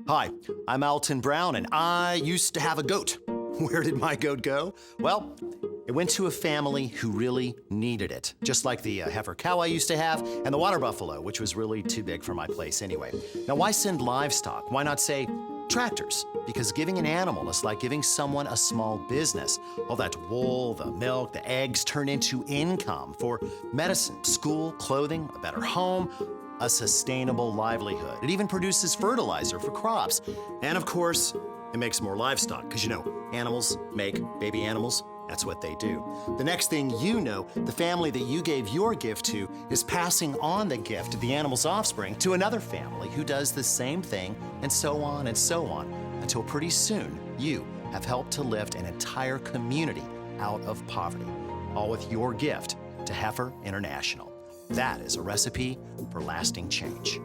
Hi, I'm Alton Brown, and I used to have a goat. Where did my goat go? Well, it went to a family who really needed it, just like the heifer cow I used to have and the water buffalo, which was really too big for my place anyway. Now, why send livestock? Why not say tractors? Because giving an animal is like giving someone a small business. All that wool, the milk, the eggs turn into income for medicine, school, clothing, a better home, a sustainable livelihood. It even produces fertilizer for crops. And of course, it makes more livestock, because you know, animals make baby animals. That's what they do. The next thing you know, the family that you gave your gift to is passing on the gift of the animal's offspring to another family who does the same thing, and so on, until pretty soon you have helped to lift an entire community out of poverty, all with your gift to Heifer International. That is a recipe for lasting change.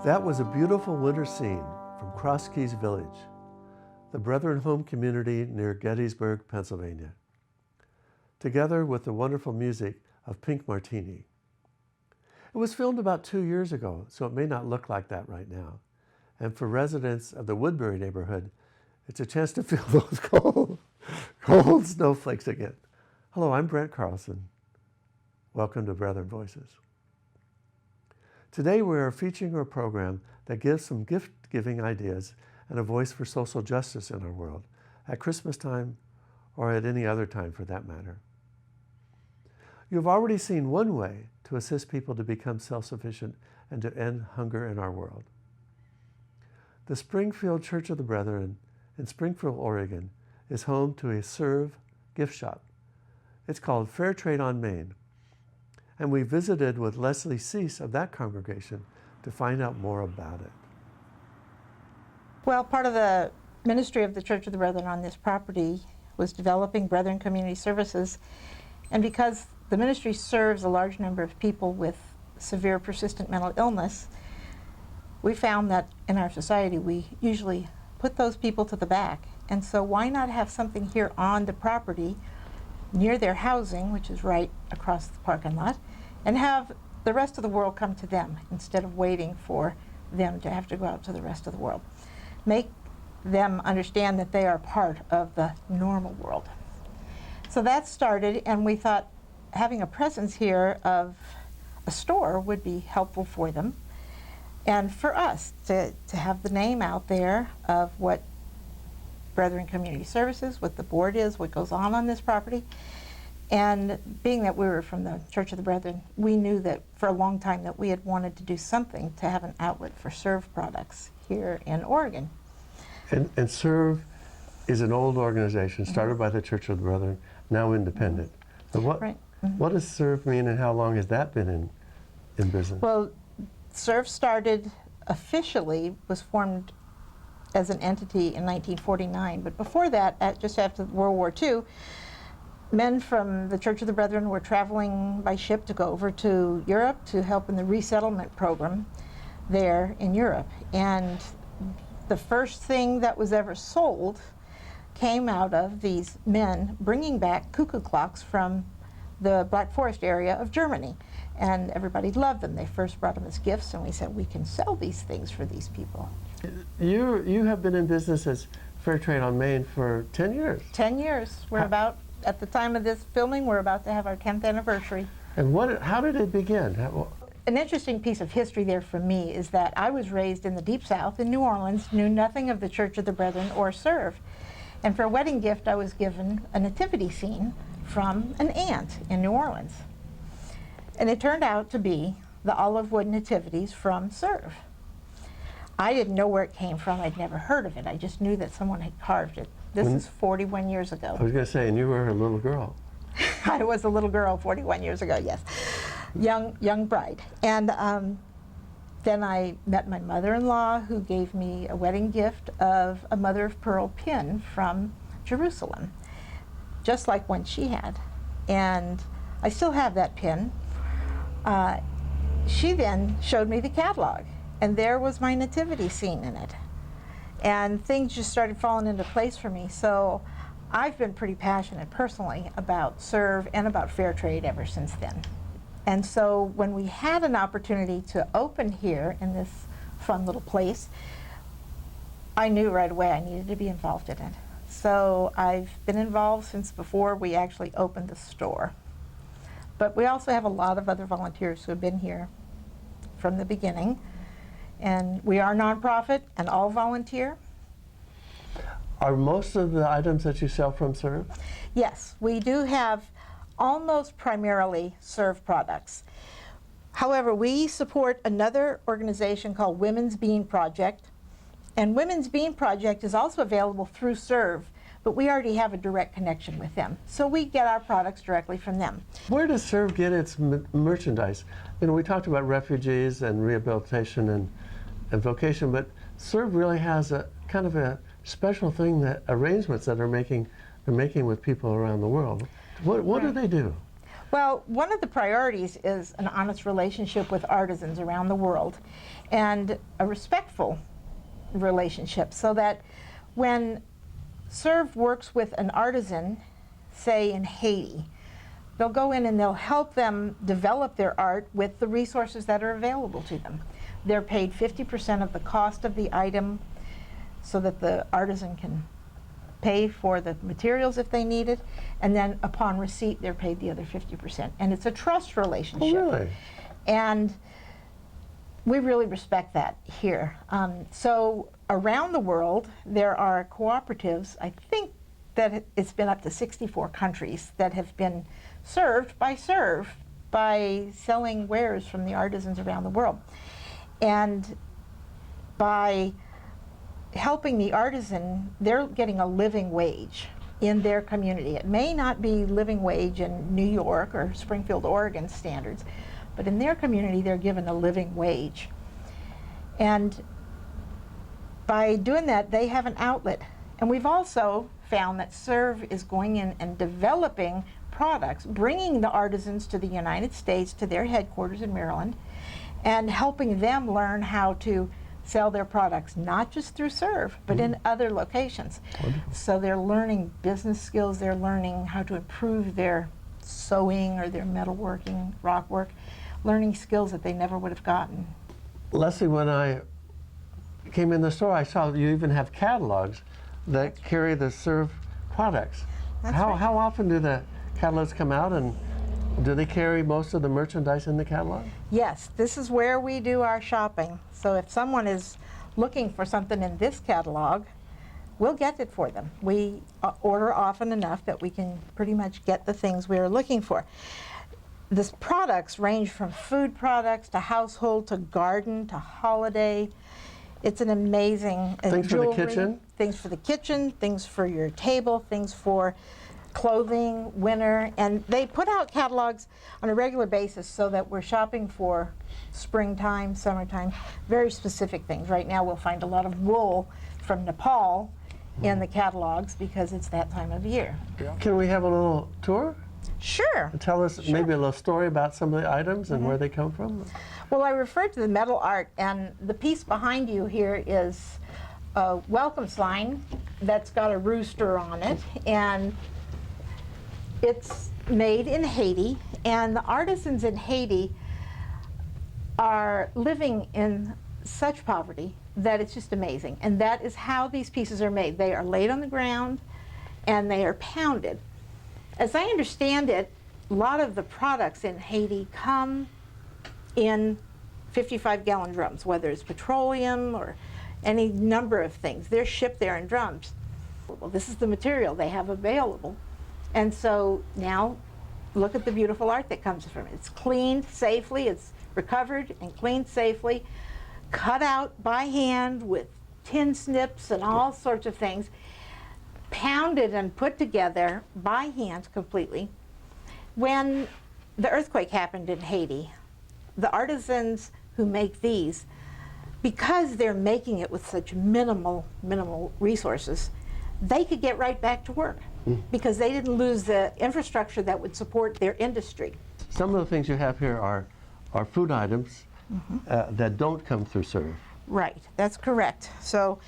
That was a beautiful winter scene from Cross Keys Village, the Brethren home community near Gettysburg, Pennsylvania, together with the wonderful music of Pink Martini. It was filmed about 2 years ago, so it may not look like that right now. And for residents of the Woodbury neighborhood, it's a chance to feel those cold snowflakes again. Hello, I'm Brent Carlson. Welcome to Brethren Voices. Today we are featuring a program that gives some gift-giving ideas and a voice for social justice in our world, at Christmas time or at any other time for that matter. You've already seen one way to assist people to become self-sufficient and to end hunger in our world. The Springfield Church of the Brethren in Springfield, Oregon is home to a SERRV gift shop. It's called Fair Trade on Main. And we visited with Leslie Cease of that congregation to find out more about it. Well, part of the ministry of the Church of the Brethren on this property was developing Brethren community services. And because the ministry serves a large number of people with severe persistent mental illness, we found that in our society we usually put those people to the back. And so why not have something here on the property near their housing, which is right across the parking lot, and have the rest of the world come to them instead of waiting for them to have to go out to the rest of the world. Make them understand that they are part of the normal world. So that started, and we thought having a presence here of a store would be helpful for them, and for us to have the name out there of what Brethren Community Services, what the board is, what goes on this property. And being that we were from the Church of the Brethren, we knew that for a long time that we had wanted to do something to have an outlet for SERRV products here in Oregon. And SERRV is an old organization started by the Church of the Brethren, now independent. So what does SERRV mean, and how long has that been in business? Well, SERRV started officially, was formed as an entity in 1949, but before that, just after World War II, men from the Church of the Brethren were traveling by ship to go over to Europe to help in the resettlement program there in Europe. And the first thing that was ever sold came out of these men bringing back cuckoo clocks from the Black Forest area of Germany. And everybody loved them. They first brought them as gifts, and we said, we can sell these things for these people. You have been in business as Fair Trade on Main for 10 years. 10 years. We're about, at the time of this filming, we're about to have our 10th anniversary. And how did it begin? An interesting piece of history there for me is that I was raised in the Deep South in New Orleans, knew nothing of the Church of the Brethren or SERRV. And for a wedding gift, I was given a nativity scene from an aunt in New Orleans. And it turned out to be the olive wood nativities from SERRV. I didn't know where it came from. I'd never heard of it. I just knew that someone had carved it. This is 41 years ago. I was going to say, and you were a little girl. I was a little girl 41 years ago, yes. Young bride. And then I met my mother-in-law, who gave me a wedding gift of a mother-of-pearl pin from Jerusalem, just like one she had. And I still have that pin. She then showed me the catalog, and there was my nativity scene in it. And things just started falling into place for me. So I've been pretty passionate personally about SERRV and about fair trade ever since then. And so when we had an opportunity to open here in this fun little place, I knew right away I needed to be involved in it. So I've been involved since before we actually opened the store. But we also have a lot of other volunteers who have been here from the beginning. And we are nonprofit and all volunteer. Are most of the items that you sell from SERRV? Yes, we do have almost primarily SERRV products. However, we support another organization called Women's Bean Project. And Women's Bean Project is also available through SERRV, but we already have a direct connection with them. So we get our products directly from them. Where does SERRV get its merchandise? You know, we talked about refugees and rehabilitation and vocation, but SERRV really has a kind of a special thing, that arrangements that they're making with people around the world. What do they do? Well, one of the priorities is an honest relationship with artisans around the world, and a respectful relationship, so that when SERRV works with an artisan, say in Haiti, they'll go in and they'll help them develop their art with the resources that are available to them. They're paid 50% of the cost of the item so that the artisan can pay for the materials if they need it, and then upon receipt they're paid the other 50%. And it's a trust relationship. Oh, really? And we really respect that here. So around the world there are cooperatives, I think that it's been up to 64 countries that have been served by SERRV by selling wares from the artisans around the world. And by helping the artisan, they're getting a living wage in their community. It may not be living wage in New York or Springfield, Oregon standards, but in their community they're given a living wage. And by doing that, they have an outlet. And we've also found that SERRV is going in and developing products, bringing the artisans to the United States, to their headquarters in Maryland, and helping them learn how to sell their products, not just through SERRV, but in other locations. Wonderful. So they're learning business skills, they're learning how to improve their sewing or their metalworking, rock work, learning skills that they never would have gotten. Leslie, when I came in the store, I saw you even have catalogs that carry the SERRV products. That's How, right. how often do the catalogs come out, and do they carry most of the merchandise in the catalog? Yes, this is where we do our shopping. So if someone is looking for something in this catalog, we'll get it for them. We order often enough that we can pretty much get the things we are looking for. The products range from food products to household to garden to holiday. It's an amazing Things for the jewelry, kitchen? things for the kitchen, things for your table, things for clothing, winter, and they put out catalogs on a regular basis so that we're shopping for springtime, summertime, very specific things. Right now we'll find a lot of wool from Nepal in the catalogs because it's that time of year. Can we have a little tour? Sure. And tell us maybe a little story about some of the items and where they come from? Well, I referred to the metal art, and the piece behind you here is a welcome sign that's got a rooster on it, and it's made in Haiti, and the artisans in Haiti are living in such poverty that it's just amazing. And that is how these pieces are made. They are laid on the ground and they are pounded. As I understand it, a lot of the products in Haiti come in 55-gallon drums, whether it's petroleum or any number of things. They're shipped there in drums. Well, this is the material they have available. And so now look at the beautiful art that comes from it. It's cleaned safely, it's recovered and cleaned safely, cut out by hand with tin snips and all sorts of things, pounded and put together by hand completely. When the earthquake happened in Haiti, the artisans who make these, because they're making it with such minimal resources, they could get right back to work because they didn't lose the infrastructure that would support their industry. Some of the things you have here are food items that don't come through SERRV. Right, that's correct. So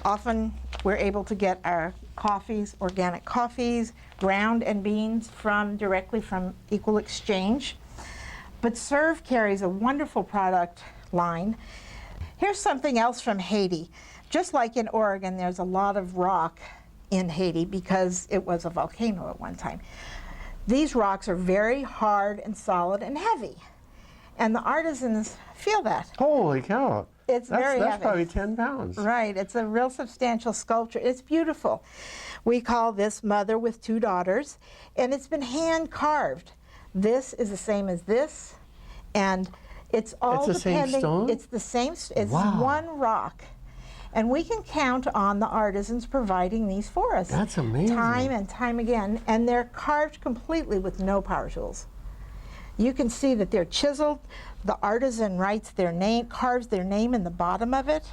often we're able to get our coffees, organic coffees, ground and beans directly from Equal Exchange. But SERRV carries a wonderful product line. Here's something else from Haiti. Just like in Oregon, there's a lot of rock in Haiti because it was a volcano at one time. These rocks are very hard and solid and heavy. And the artisans feel that. Holy cow. It's very That's heavy. probably 10 pounds. Right, it's a real substantial sculpture. It's beautiful. We call this Mother with Two Daughters, and it's been hand carved. This is the same as this, and it's all It's the same stone? It's the same, it's Wow. one rock. And we can count on the artisans providing these for us. That's amazing. Time and time again, and they're carved completely with no power tools. You can see that they're chiseled. The artisan writes their name, carves their name in the bottom of it.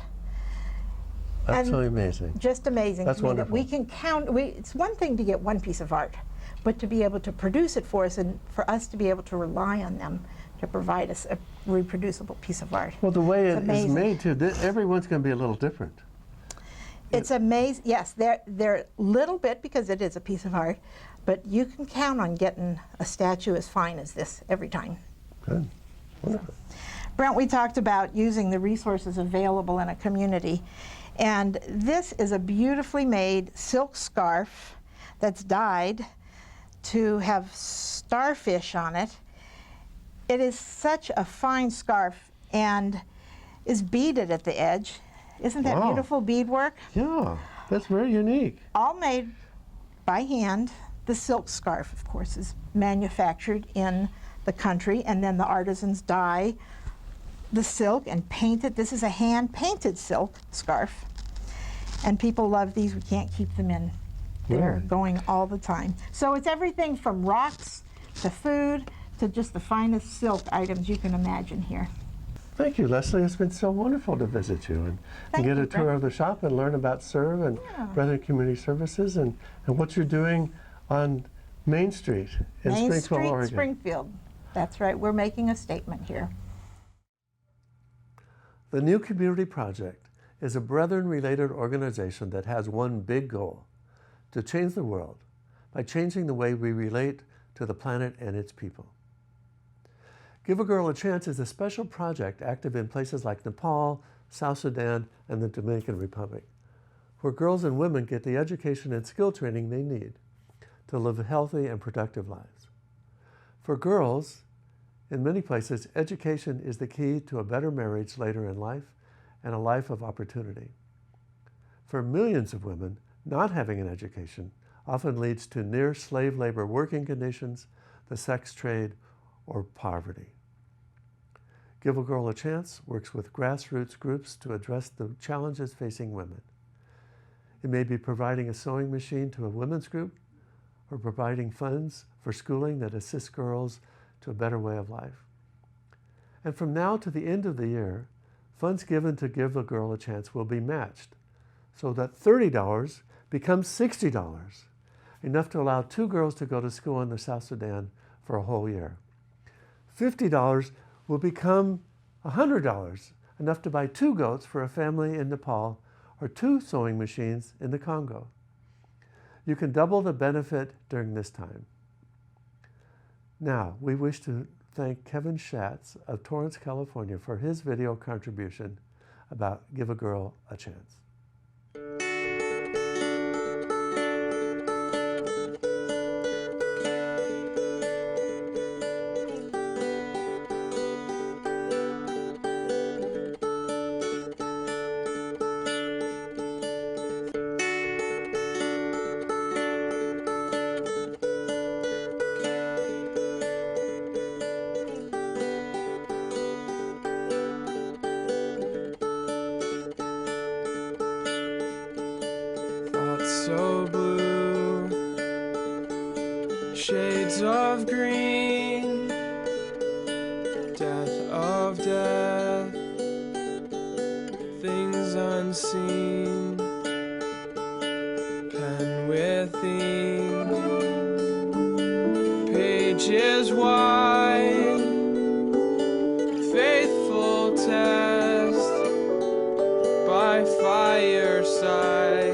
Absolutely amazing. Just amazing That's to me that we wonderful. can count. It's one thing to get one piece of art, but to be able to produce it for us and for us to be able to rely on them to provide us a reproducible piece of art. Well, the way It's it is amazing. made, too, everyone's going to be a little different. It's amazing. Yes, they're little bit because it is a piece of art, but you can count on getting a statue as fine as this every time. Good. Wonderful. Brent, we talked about using the resources available in a community, and this is a beautifully made silk scarf that's dyed to have starfish on it. It is such a fine scarf and is beaded at the edge. Isn't that Wow. beautiful beadwork? Yeah, that's very unique. All made by hand. The silk scarf, of course, is manufactured in the country, and then the artisans dye the silk and paint it. This is a hand-painted silk scarf, and people love these. We can't keep them in. They're Really? going all the time. So it's everything from rocks to food to just the finest silk items you can imagine here. Thank you, Leslie. It's been so wonderful to visit you and Thank get you, a tour Brent. of the shop and learn about SERRV and Yeah. Brethren Community Services and what you're doing on Main Street in Main Springfield, Street, Oregon. Springfield. That's right. We're making a statement here. The New Community Project is a brethren-related organization that has one big goal: to change the world by changing the way we relate to the planet and its people. Give a Girl a Chance is a special project active in places like Nepal, South Sudan, and the Dominican Republic, where girls and women get the education and skill training they need to live healthy and productive lives. For girls, in many places, education is the key to a better marriage later in life and a life of opportunity. For millions of women, not having an education often leads to near slave labor working conditions, the sex trade, or poverty. Give a Girl a Chance works with grassroots groups to address the challenges facing women. It may be providing a sewing machine to a women's group, or providing funds for schooling that assists girls to a better way of life. And from now to the end of the year, funds given to Give a Girl a Chance will be matched, so that $30 becomes $60, enough to allow 2 girls to go to school in the South Sudan for a whole year. $50 will become $100, enough to buy 2 goats for a family in Nepal or 2 sewing machines in the Congo. You can double the benefit during this time. Now, we wish to thank Kevin Schatz of Torrance, California for his video contribution about Give a Girl a Chance. So blue, shades of green, death of death, things unseen, pen with ink, pages wide, faithful test by fireside.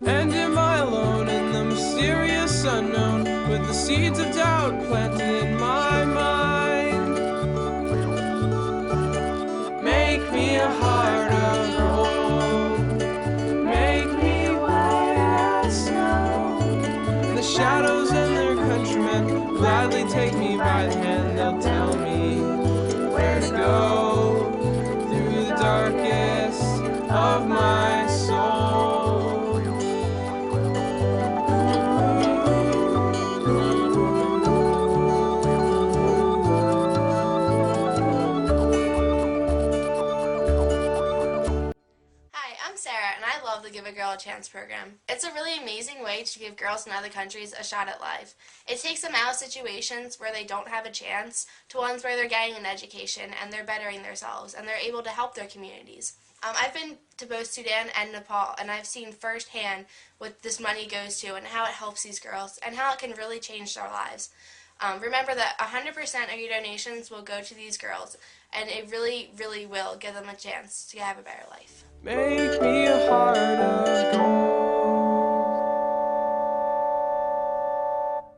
And am I alone in the mysterious unknown, with the seeds of doubt planted in my mind? Make me a heart of gold, make me white as snow. And the shadows and their countrymen gladly take me by the hand. They'll tell me where to go through the darkest of my soul. The Give a Girl a Chance program. It's a really amazing way to give girls in other countries a shot at life. It takes them out of situations where they don't have a chance to ones where they're getting an education and they're bettering themselves and they're able to help their communities. I've been to both Sudan and Nepal, and I've seen firsthand what this money goes to and how it helps these girls and how it can really change their lives. Remember that 100% of your donations will go to these girls, and it really, really will give them a chance to have a better life. Make me a heart of gold.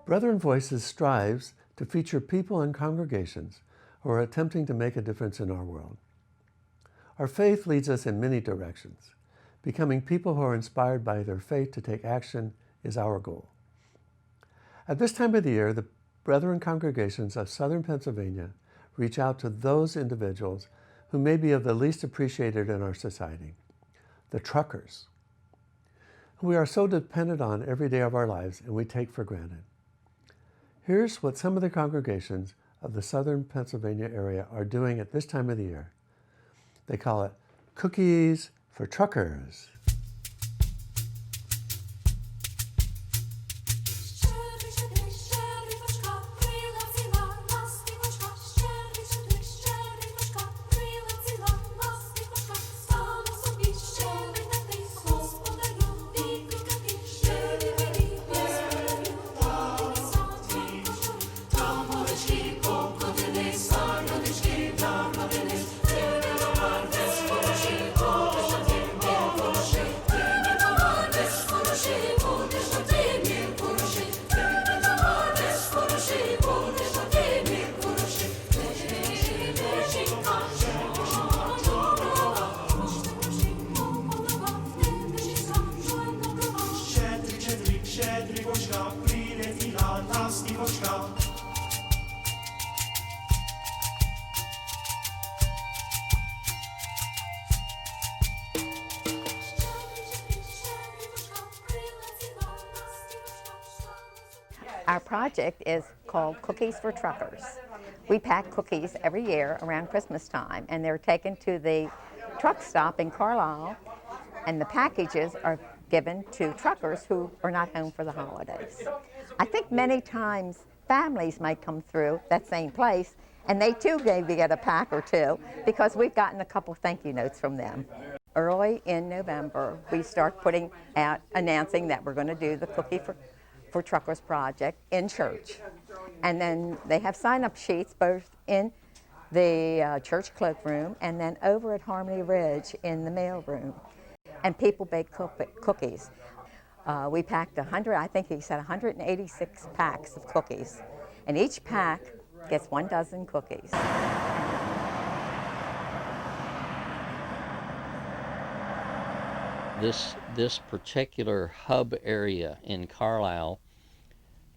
Brethren Voices strives to feature people and congregations who are attempting to make a difference in our world. Our faith leads us in many directions. Becoming people who are inspired by their faith to take action is our goal. At this time of the year, the Brethren congregations of Southern Pennsylvania reach out to those individuals who may be of the least appreciated in our society, the truckers, who we are so dependent on every day of our lives and we take for granted. Here's what some of the congregations of the Southern Pennsylvania area are doing at this time of the year. They call it Cookies for Truckers. Our project is called Cookies for Truckers. We pack cookies every year around Christmas time, and they're taken to the truck stop in Carlisle, and the packages are given to truckers who are not home for the holidays. I think many times families might come through that same place, and they too maybe get a pack or two, because we've gotten a couple thank you notes from them. Early in November, we start putting out, announcing that we're going to do the Cookie for Truckers project in church. And then they have sign-up sheets both in the church cloakroom and then over at Harmony Ridge in the mail room. And people bake cookies. We packed 100, I think he said 186 packs of cookies. And each pack gets 1 dozen cookies. This particular hub area in Carlisle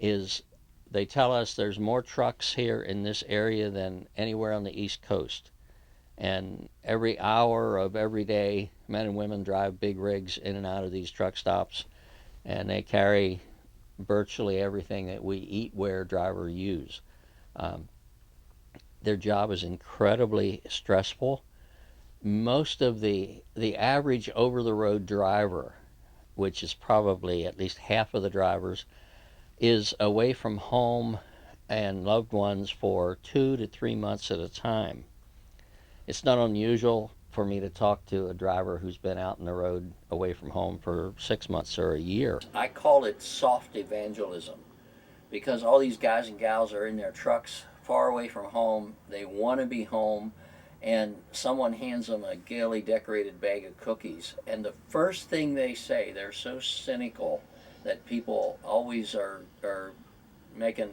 is, they tell us there's more trucks here in this area than anywhere on the East Coast. And every hour of every day, men and women drive big rigs in and out of these truck stops, and they carry virtually everything that we eat, wear, drive, or use. Their job is incredibly stressful. Most of the average over-the-road driver, which is probably at least half of the drivers, is away from home and loved ones for 2 to 3 months at a time. It's not unusual for me to talk to a driver who's been out on the road away from home for 6 months or a year. I call it soft evangelism, because all these guys and gals are in their trucks far away from home. They want to be home, and someone hands them a gaily decorated bag of cookies, and the first thing they say, they're so cynical that people always are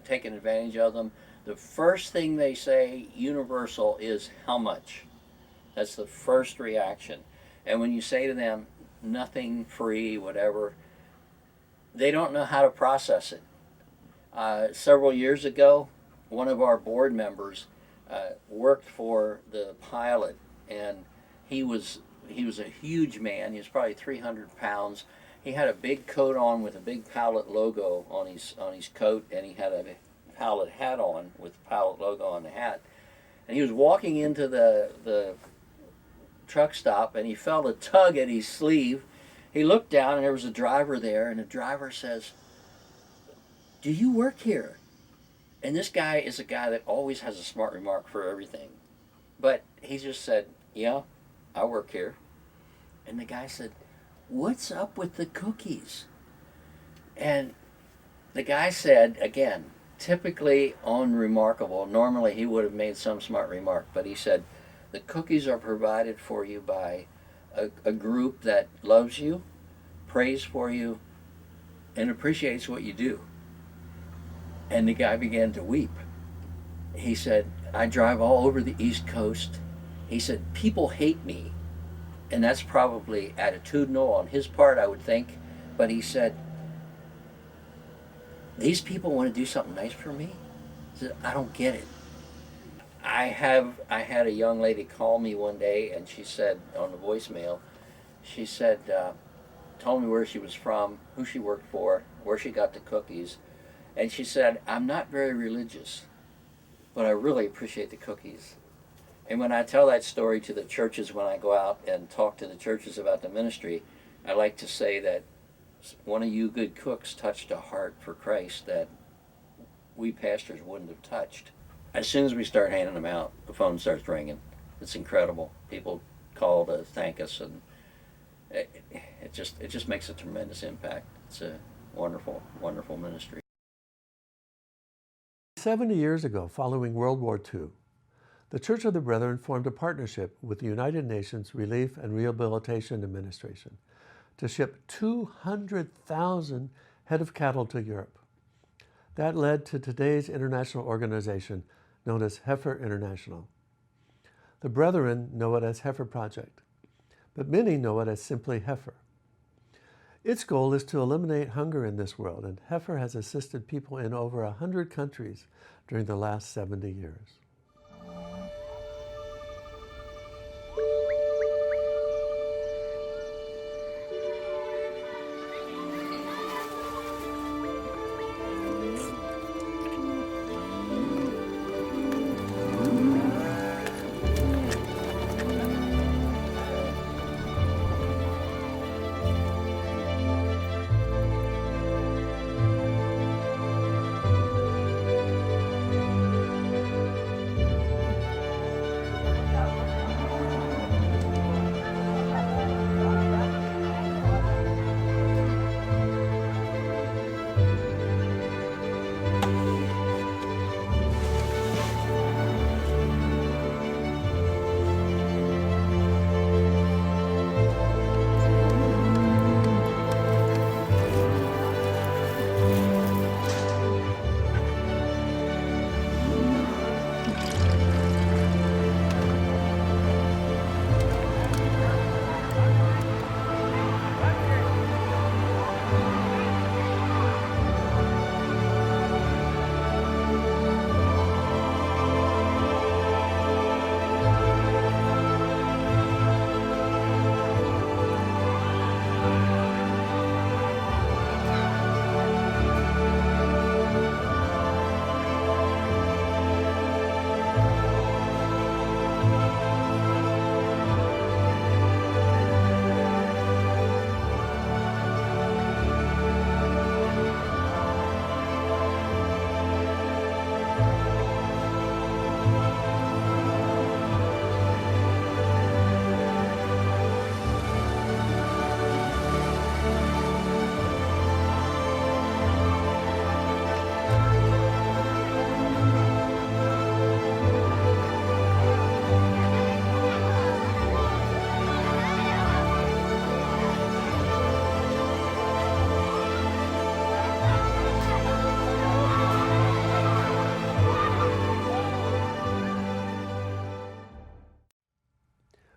taking advantage of them. The first thing they say, universal, is how much? That's the first reaction. And when you say to them, nothing, free, whatever, they don't know how to process it. Several years ago, one of our board members worked for the pilot, and he was a huge man. He was probably 300 pounds. He had a big coat on with a big Pilot logo on his coat, and he had a Pilot hat on with the Pilot logo on the hat. And he was walking into the truck stop, and he felt a tug at his sleeve. He looked down, and there was a driver there, and the driver says, "Do you work here?" And this guy is a guy that always has a smart remark for everything. But he just said, "Yeah, I work here." And the guy said, "What's up with the cookies?" And the guy said, again, typically unremarkable. Normally he would have made some smart remark, but he said, "The cookies are provided for you by a group that loves you, prays for you, and appreciates what you do." And the guy began to weep. He said, "I drive all over the East Coast." He said, "People hate me." And that's probably attitudinal on his part, I would think. But he said, "These people want to do something nice for me?" He said, "I don't get it." I had a young lady call me one day, and she said on the voicemail, she said, told me where she was from, who she worked for, where she got the cookies. And she said, "I'm not very religious, but I really appreciate the cookies." And when I tell that story to the churches, when I go out and talk to the churches about the ministry, I like to say that one of you good cooks touched a heart for Christ that we pastors wouldn't have touched. As soon as we start handing them out, the phone starts ringing. It's incredible. People call to thank us, and it just makes a tremendous impact. It's a wonderful, wonderful ministry. 70 years ago, following World War II, the Church of the Brethren formed a partnership with the United Nations Relief and Rehabilitation Administration to ship 200,000 head of cattle to Europe. That led to today's international organization known as Heifer International. The Brethren know it as Heifer Project, but many know it as simply Heifer. Its goal is to eliminate hunger in this world, and Heifer has assisted people in over 100 countries during the last 70 years.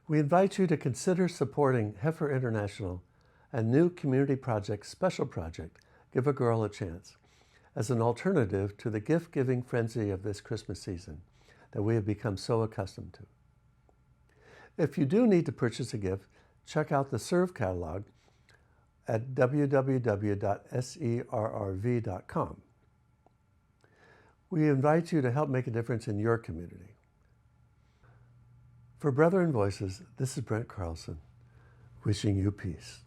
We invite you to consider supporting Heifer International and new community project, Special Project, Give a Girl a Chance, as an alternative to the gift-giving frenzy of this Christmas season that we have become so accustomed to. If you do need to purchase a gift, check out the SERRV catalog at www.serrv.com. We invite you to help make a difference in your community. For Brethren Voices, this is Brent Carlson, wishing you peace.